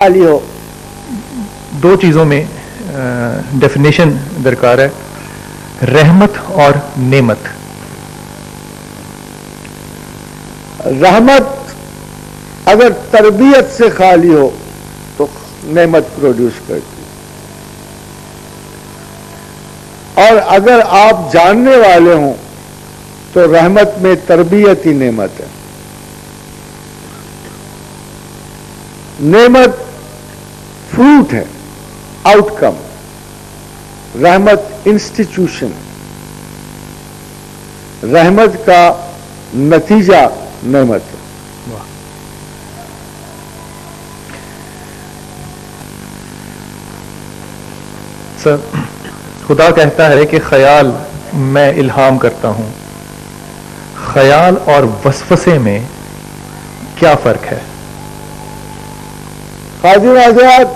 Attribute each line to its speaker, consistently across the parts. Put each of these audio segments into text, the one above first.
Speaker 1: خالی ہو.
Speaker 2: دو چیزوں میں ڈیفینیشن درکار ہے، رحمت اور نعمت.
Speaker 1: رحمت اگر تربیت سے خالی ہو تو نعمت پروڈیوس کرتی، اور اگر آپ جاننے والے ہوں تو رحمت میں تربیت ہی نعمت ہے. نعمت فروٹ ہے، آؤٹ کم. رحمت انسٹیٹیوشن، رحمت کا نتیجہ نعمت ہے.
Speaker 2: سر، خدا کہتا ہے کہ خیال میں الہام کرتا ہوں. خیال اور وسوسے میں کیا فرق ہے؟
Speaker 1: خادم حضرات،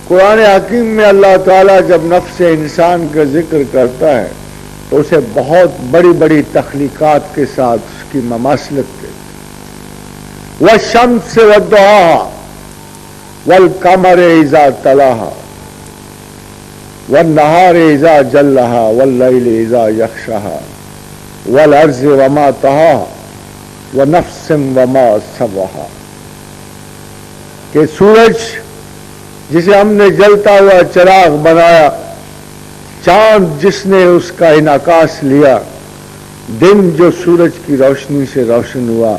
Speaker 1: قرآن حکیم میں اللہ تعالیٰ جب نفس انسان کا ذکر کرتا ہے تو اسے بہت بڑی بڑی تخلیقات کے ساتھ اس کی مماثلت کرتے. وَالشَّمْسِ وَالضُّحَاهَا وَالْقَمَرِ إِذَا تَلَاهَا وَالنَّهَارِ إِذَا جَلَّهَا وَاللَّيْلِ إِذَا يَغْشَاهَا وَالْأَرْضِ وَمَا طَحَاهَا وَنَفْسٍ وَمَا سَوَّاهَا. کہ سورج جسے ہم نے جلتا ہوا چراغ بنایا، چاند جس نے اس کا انعکاس لیا، دن جو سورج کی روشنی سے روشن ہوا،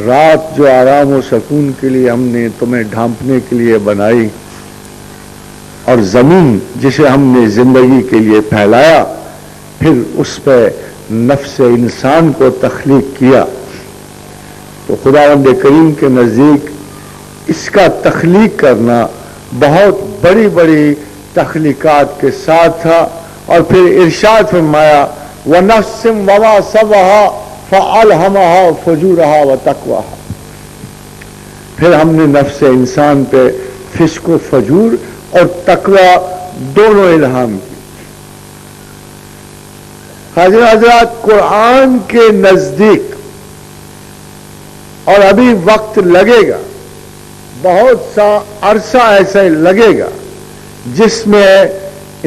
Speaker 1: رات جو آرام و سکون کے لیے ہم نے تمہیں ڈھانپنے کے لیے بنائی، اور زمین جسے ہم نے زندگی کے لیے پھیلایا، پھر اس پہ نفس انسان کو تخلیق کیا. تو خداوند کریم کے نزدیک اس کا تخلیق کرنا بہت بڑی بڑی تخلیقات کے ساتھ تھا. اور پھر ارشاد فرمایا وَنَفْسٍ وَمَا سَوَّاهَا فَأَلْهَمَهَا فُجُورَهَا وَتَقْوَاهَا. پھر ہم نے نفس انسان پہ فسق و فجور اور تقوی دونوں الہام کی. حاضر حضرات، قرآن کے نزدیک، اور ابھی وقت لگے گا، بہت سا عرصہ ایسا لگے گا جس میں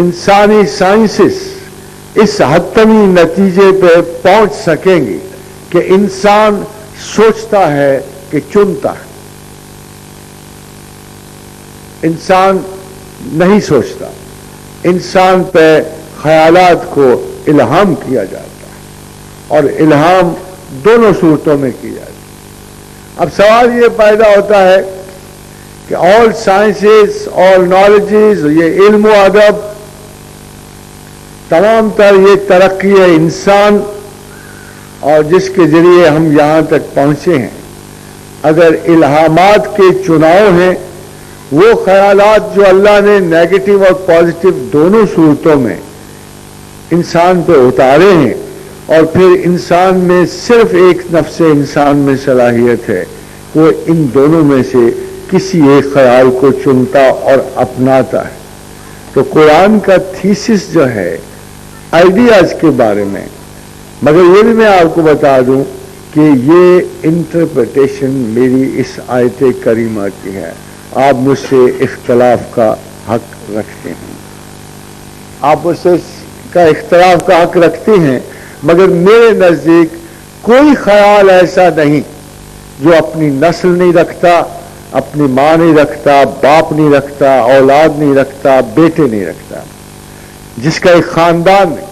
Speaker 1: انسانی سائنسز اس حتمی نتیجے پہ پہنچ سکیں گی کہ انسان سوچتا ہے کہ چنتا ہے. انسان نہیں سوچتا، انسان پہ خیالات کو الہام کیا جاتا ہے، اور الہام دونوں صورتوں میں کیا جاتا ہے. اب سوال یہ پیدا ہوتا ہے کہ آل سائنسز، آل نالجز، یہ علم و ادب، تمام تر یہ ترقی ہے انسان اور جس کے ذریعے ہم یہاں تک پہنچے ہیں، اگر الہامات کے چناؤ ہیں، وہ خیالات جو اللہ نے نیگیٹو اور پازیٹو دونوں صورتوں میں انسان پہ اتارے ہیں، اور پھر انسان میں صرف ایک نفس انسان میں صلاحیت ہے، وہ ان دونوں میں سے کسی ایک خیال کو چنتا اور اپناتا ہے. تو قرآن کا تھیسس جو ہے آئیڈیاز کے بارے میں، مگر یہ بھی میں آپ کو بتا دوں کہ یہ انٹرپریٹیشن میری اس آیت کریمہ کی ہے. آپ مجھ سے اختلاف کا حق رکھتے ہیں، آپ مجھ سے اس کا اختلاف کا حق رکھتے ہیں، مگر میرے نزدیک کوئی خیال ایسا نہیں جو اپنی نسل نہیں رکھتا، اپنی ماں نہیں رکھتا، باپ نہیں رکھتا، اولاد نہیں رکھتا، بیٹے نہیں رکھتا، جس کا ایک خاندان نہیں.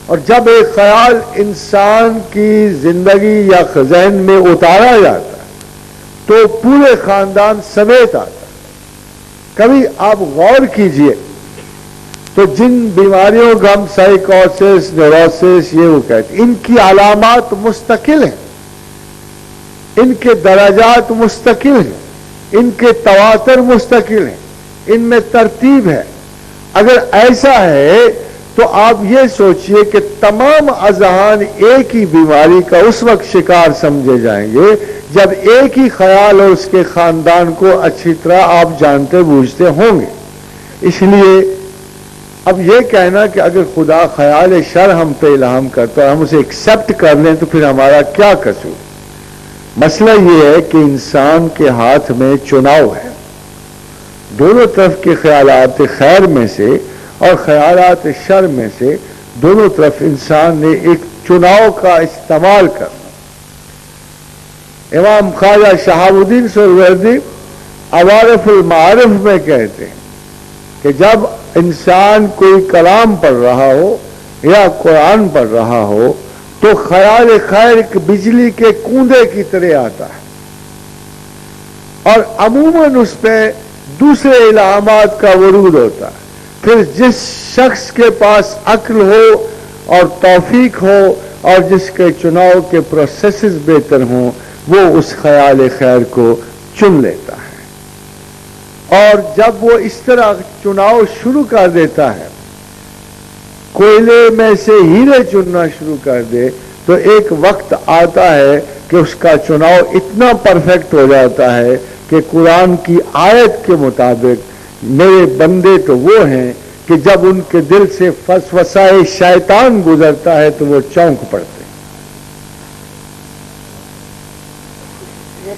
Speaker 1: اور جب ایک خیال انسان کی زندگی یا ذہن میں اتارا جاتا ہے تو پورے خاندان سمیت آتا ہے. کبھی آپ غور کیجئے تو جن بیماریوں کا ہم سائیکوسس، نیوروسس یہ وہ کہتے ہیں، ان کی علامات مستقل ہیں، ان کے درجات مستقل ہیں، ان کے تواتر مستقل ہیں، ان میں ترتیب ہے. اگر ایسا ہے تو آپ یہ سوچئے کہ تمام اذہان ایک ہی بیماری کا اس وقت شکار سمجھے جائیں گے جب ایک ہی خیال اور اس کے خاندان کو اچھی طرح آپ جانتے بوجھتے ہوں گے. اس لیے اب یہ کہنا کہ اگر خدا خیال شر ہم پہ الہام کرتا ہے ہم اسے ایکسپٹ کر لیں تو پھر ہمارا کیا قصور؟ مسئلہ یہ ہے کہ انسان کے ہاتھ میں چناؤ ہے، دونوں طرف کے خیالات خیر میں سے اور خیالات شر میں سے دونوں طرف انسان نے ایک چناؤ کا استعمال کرنا. امام خواجہ شہاب الدین سہروردی عوارف المعارف میں کہتے ہیں کہ جب انسان کوئی کلام پڑھ رہا ہو یا قرآن پڑھ رہا ہو تو خیال خیر ایک بجلی کے کوندے کی طرح آتا ہے اور عموماً اس پہ دوسرے الہامات کا ورود ہوتا ہے. پھر جس شخص کے پاس عقل ہو اور توفیق ہو اور جس کے چناؤ کے پروسیسز بہتر ہوں وہ اس خیال خیر کو چن لیتا ہے. اور جب وہ اس طرح چناؤ شروع کر دیتا ہے, کوئلے میں سے ہیرے چننا شروع کر دے, تو ایک وقت آتا ہے کہ اس کا چناؤ اتنا پرفیکٹ ہو جاتا ہے کہ قرآن کی آیت کے مطابق میرے بندے تو وہ ہیں کہ جب ان کے دل سے وسوسہ شیطان گزرتا ہے تو وہ چونک پڑتے ہیں.